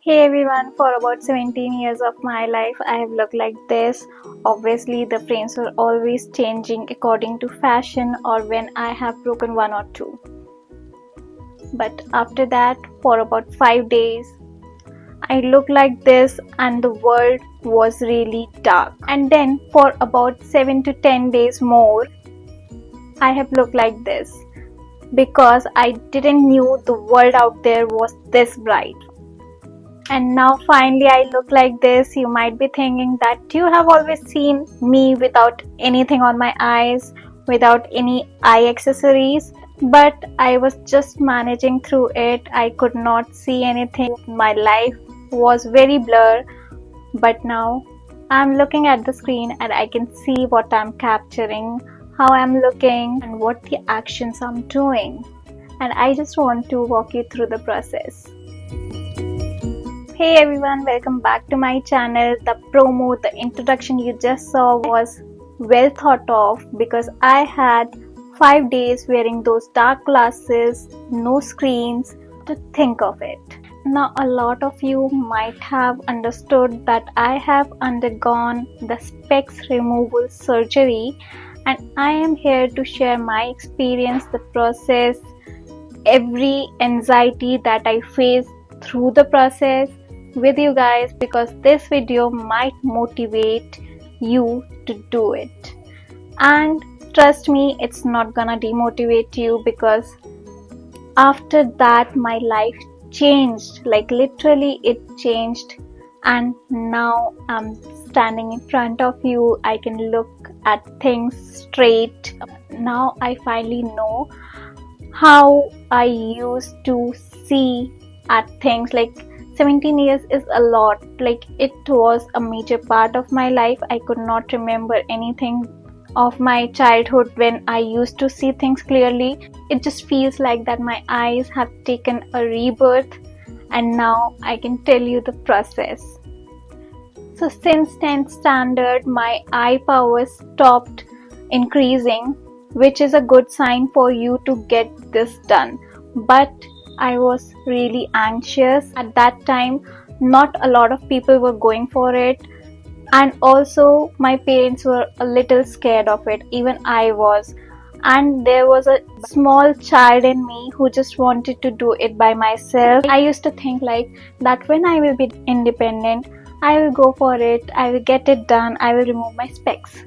Hey everyone, for about 17 years of my life, I have looked like this. Obviously, the frames were always changing according to fashion or when I have broken one or two. But after that, for about 5 days, I looked like this and the world was really dark. And then for about 7 to 10 days more, I have looked like this because I didn't knew the world out there was this bright. And now finally I look like this. You might be thinking that you have always seen me without anything on my eyes, without any eye accessories, but I was just managing through it. I could not see anything. My life was very blurred, but now I'm looking at the screen and I can see what I'm capturing, how I'm looking, and what the actions I'm doing. And I just want to walk you through the process. Hey everyone, welcome back to my channel. The promo, the introduction you just saw was well thought of because I had 5 days wearing those dark glasses, no screens, to think of it. Now a lot of you might have understood that I have undergone the specs removal surgery and I am here to share my experience, the process, every anxiety that I faced through the process with you guys, because this video might motivate you to do it. And trust me, it's not gonna demotivate you, because after that my life changed, like literally it changed, and now I'm standing in front of you. I can look at things straight. Now I finally know how I used to see at things. Like 17 years is a lot. Like it was a major part of my life. I could not remember anything of my childhood when I used to see things clearly. It just feels like that my eyes have taken a rebirth, and now I can tell you the process. So since 10th standard, my eye power stopped increasing, which is a good sign for you to get this done. But I was really anxious at that time. Not a lot of people were going for it, and also my parents were a little scared of it. Even I was. And there was a small child in me who just wanted to do it by myself. I used to think like that when I will be independent, I will go for it, I will get it done, I will remove my specs.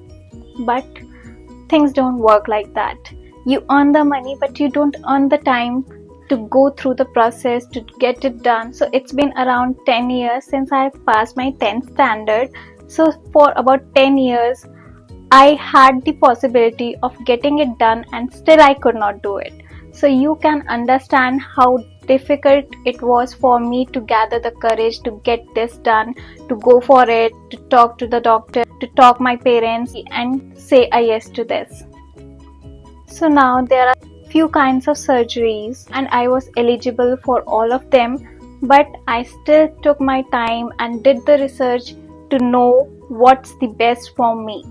But things don't work like that. You earn the money, but you don't earn the time to go through the process to get it done. So it's been around 10 years since I passed my 10th standard. So for about 10 years, I had the possibility of getting it done and still I could not do it. So you can understand how difficult it was for me to gather the courage to get this done, to go for it, to talk to the doctor, to talk my parents and say a yes to this. So now there are few kinds of surgeries and I was eligible for all of them, but I still took my time and did the research to know what's the best for me.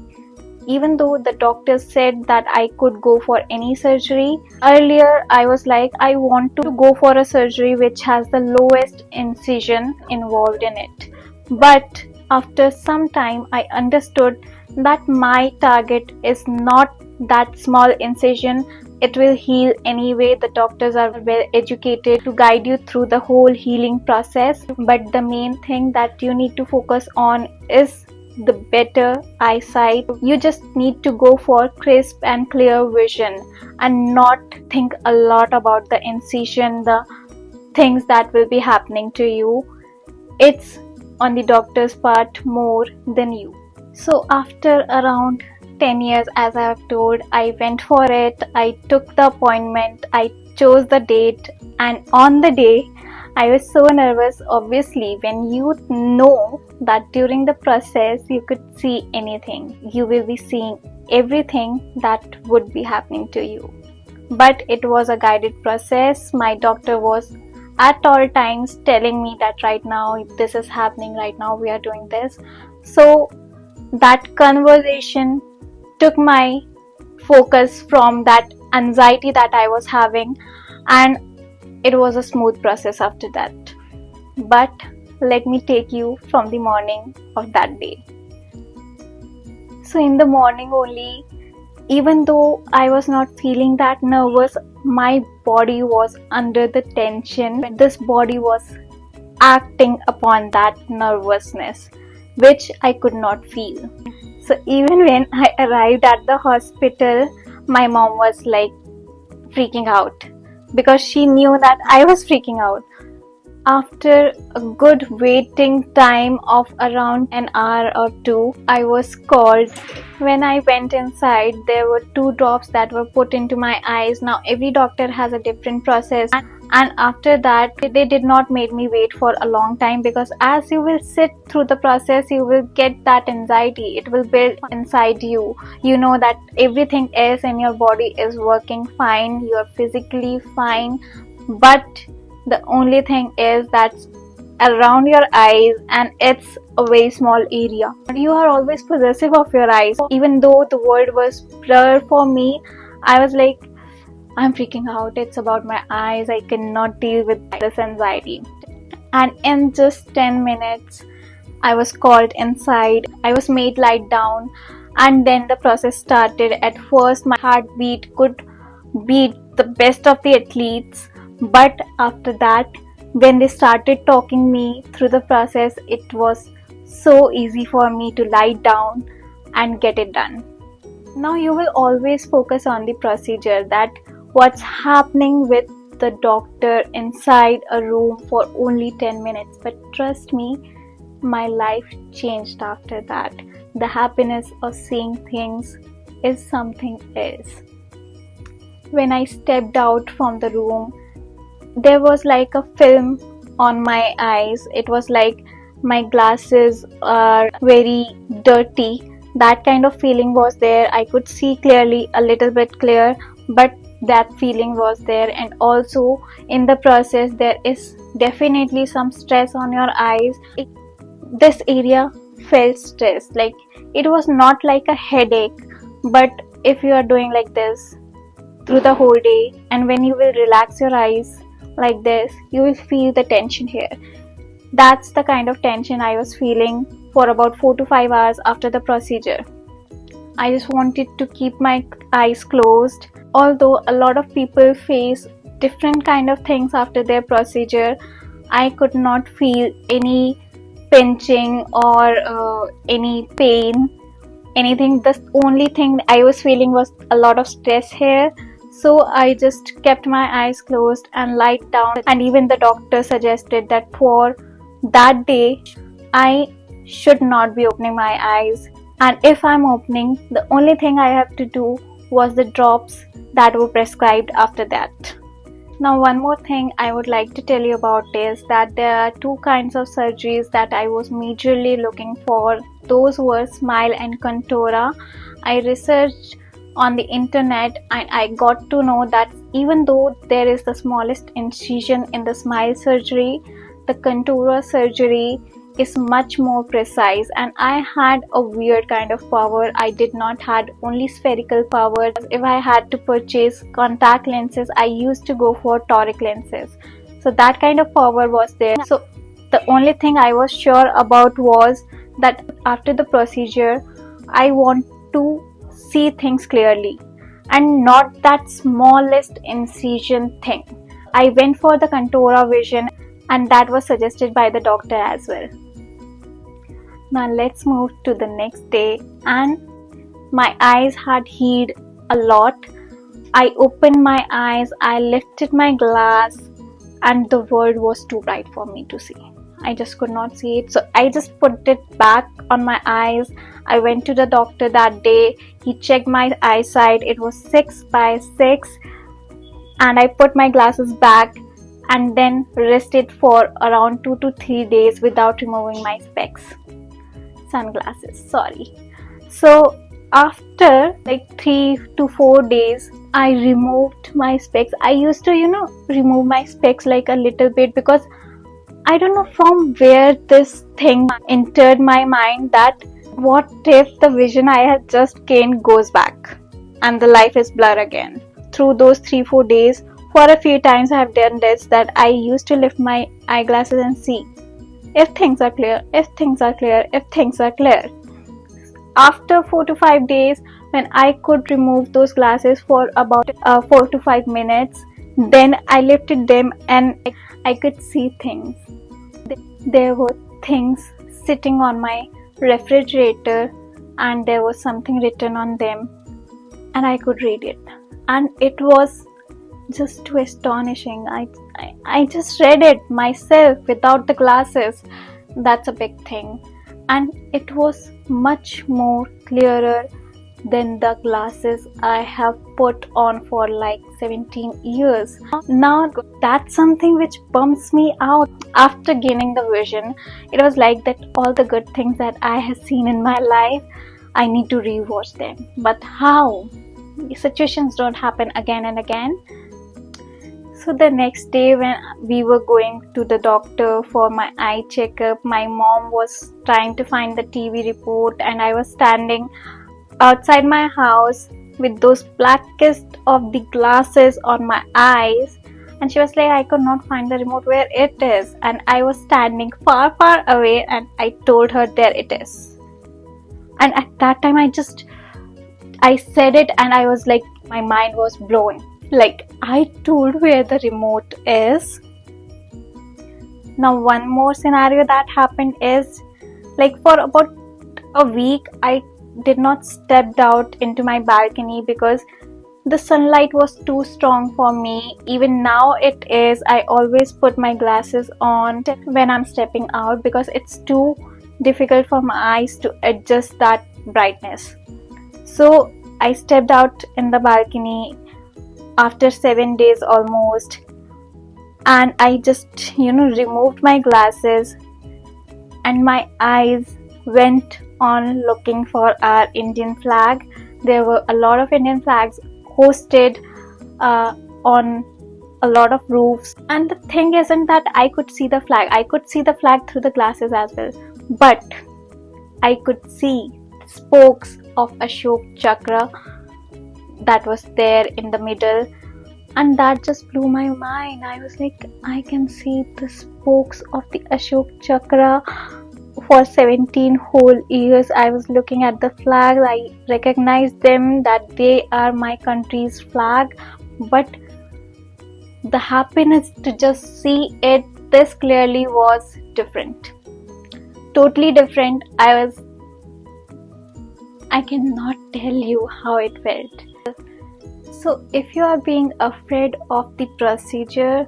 Even though the doctors said that I could go for any surgery, earlier I was like, I want to go for a surgery which has the lowest incision involved in it. But after some time I understood that my target is not that small incision. It will heal anyway. The doctors are well educated to guide you through the whole healing process. But the main thing that you need to focus on is the better eyesight. You just need to go for crisp and clear vision and not think a lot about the incision, the things that will be happening to you. It's on the doctor's part more than you. So after around 10 years, as I have told, I went for it. I took the appointment, I chose the date, and on the day I was so nervous. Obviously, when you know that during the process you could see anything, you will be seeing everything that would be happening to you. But it was a guided process. My doctor was at all times telling me that right now this is happening, right now we are doing this. So that conversation took my focus from that anxiety that I was having, and it was a smooth process after that. But let me take you from the morning of that day. So in the morning only, even though I was not feeling that nervous, my body was under the tension. This body was acting upon that nervousness, which I could not feel. So even when I arrived at the hospital, my mom was like freaking out because she knew that I was freaking out. After a good waiting time of around an hour or two, I was called. When I went inside, there were 2 drops that were put into my eyes. Now every doctor has a different process, and after that they did not make me wait for a long time, because as you will sit through the process, you will get that anxiety. It will build inside you. You know that everything else in your body is working fine, you are physically fine, but the only thing is that's around your eyes, and it's a very small area. You are always possessive of your eyes. Even though the world was blur for me, I was like, I'm freaking out. It's about my eyes. I cannot deal with this anxiety. And in just 10 minutes, I was called inside. I was made lie down, and then the process started. At first, my heartbeat could beat the best of the athletes, but after that, when they started talking me through the process, it was so easy for me to lie down and get it done. Now you will always focus on the procedure, that what's happening with the doctor inside a room for only 10 minutes. But trust me, my life changed after that. The happiness of seeing things is something else. When I stepped out from the room, there was like a film on my eyes. It was like my glasses are very dirty. That kind of feeling was there. I could see clearly, a little bit clear, but that feeling was there. And also in the process, there is definitely some stress on your eyes. This area felt stressed. Like, it was not like a headache, but if you are doing like this through the whole day, and when you will relax your eyes like this, you will feel the tension here. That's the kind of tension I was feeling for about 4 to 5 hours after the procedure. I just wanted to keep my eyes closed. Although a lot of people face different kind of things after their procedure, I could not feel any pinching or any pain, anything. The only thing I was feeling was a lot of stress here. So I just kept my eyes closed and lied down. And even the doctor suggested that for that day, I should not be opening my eyes. And if I'm opening, the only thing I have to do was the drops that were prescribed after that. Now, one more thing I would like to tell you about is that there are 2 kinds of surgeries that I was majorly looking for. Those were Smile and Contoura. I researched on the internet, and I got to know that even though there is the smallest incision in the Smile surgery, the Contoura surgery is much more precise. And I had a weird kind of power. I did not had only spherical power. If I had to purchase contact lenses, I used to go for toric lenses. So that kind of power was there. So the only thing I was sure about was that after the procedure, I want to see things clearly and not that smallest incision thing. I went for the Contoura vision, and that was suggested by the doctor as well. Now let's move to the next day, and my eyes had healed a lot. I opened my eyes, I lifted my glass, and the world was too bright for me to see. I just could not see it. So I just put it back on my eyes. I went to the doctor that day. He checked my eyesight. It was 6/6, and I put my glasses back and then rested for around 2 to 3 days without removing my sunglasses. Sorry. So after like 3 to 4 days, I removed my specs. I used to, remove my specs like a little bit, because I don't know from where this thing entered my mind that what if the vision I had just gained goes back and the life is blur again. Through those 3-4 days, for a few times I have done this, that I used to lift my eyeglasses and see. if things are clear, if things are clear, if things are clear. After 4 to 5 days, when I could remove those glasses for about 4 to 5 minutes, then I lifted them and I could see things. There were things sitting on my refrigerator and there was something written on them and I could read it. And it was just too astonishing. I just read it myself without the glasses. That's a big thing. And it was much more clearer than the glasses I have put on for like 17 years. Now that's something which bumps me out. After gaining the vision, it was like that all the good things that I have seen in my life, I need to rewatch them. But how? Situations don't happen again and again. So the next day when we were going to the doctor for my eye checkup, my mom was trying to find the TV report and I was standing outside my house with those blackest of the glasses on my eyes, and she was like, I could not find the remote, where it is? And I was standing far away and I told her, there it is. And at that time I said it and I was like, my mind was blowing. Like, I told where the remote is. Now one more scenario that happened is, like, for about a week I did not step out into my balcony because the sunlight was too strong for me. Even now it is. I always put my glasses on when I'm stepping out because it's too difficult for my eyes to adjust that brightness. So I stepped out in the balcony after 7 days almost, and I just removed my glasses and my eyes went on looking for our Indian flag. There were a lot of Indian flags hosted on a lot of roofs, and the thing isn't that I could see the flag. I could see the flag through the glasses as well, but I could see spokes of Ashok Chakra that was there in the middle, and that just blew my mind. I was like, I can see the spokes of the Ashok Chakra. For 17 whole years I was looking at the flags. I recognized them, that they are my country's flag, but the happiness to just see it this clearly was different, totally different. I cannot tell you how it felt. So if you are being afraid of the procedure,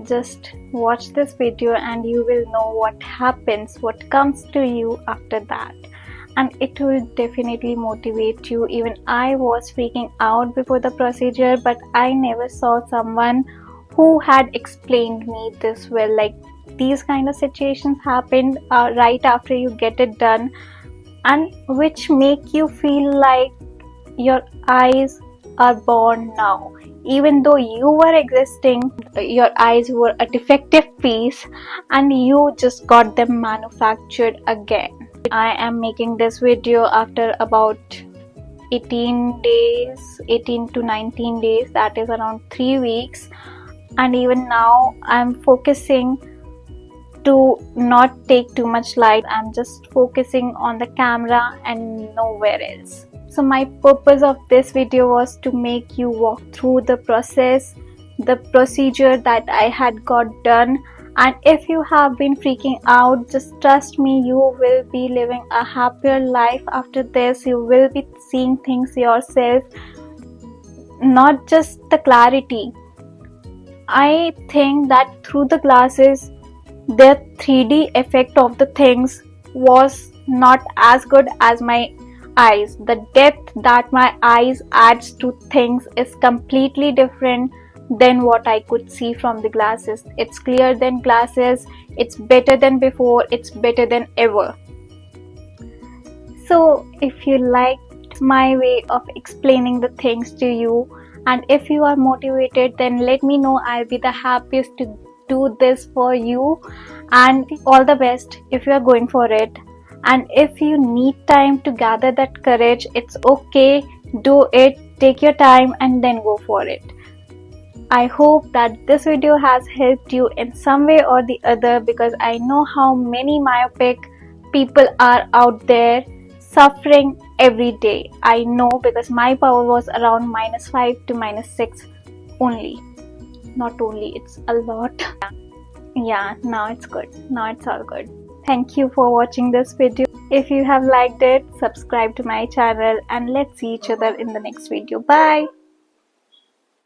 just watch this video and you will know what happens, what comes to you after that, and it will definitely motivate you. Even I was freaking out before the procedure, but I never saw someone who had explained me this well. Like, these kind of situations happened right after you get it done, and which make you feel like your eyes are born now. Even though you were existing, your eyes were a defective piece and you just got them manufactured again. I am making this video after about 18 to 19 days, that is around 3 weeks, and even now I'm focusing to not take too much light. I'm just focusing on the camera and nowhere else. So my purpose of this video was to make you walk through the process, the procedure that I had got done. And if you have been freaking out, just trust me, you will be living a happier life after this. You will be seeing things yourself, not just the clarity. I think that through the glasses, the 3D effect of the things was not as good as my eyes. The depth that my eyes adds to things is completely different than what I could see from the glasses. It's clearer than glasses, it's better than before, it's better than ever. So if you liked my way of explaining the things to you, and if you are motivated, then let me know. I'll be the happiest to do this for you. And all the best if you are going for it. And if you need time to gather that courage, it's okay. Do it, take your time and then go for it. I hope that this video has helped you in some way or the other, because I know how many myopic people are out there suffering every day. I know, because my power was around -5 to -6 only. Not only, it's a lot. Yeah, now it's good. Now it's all good. Thank you for watching this video. If you have liked it, subscribe to my channel, and let's see each other in the next video. Bye.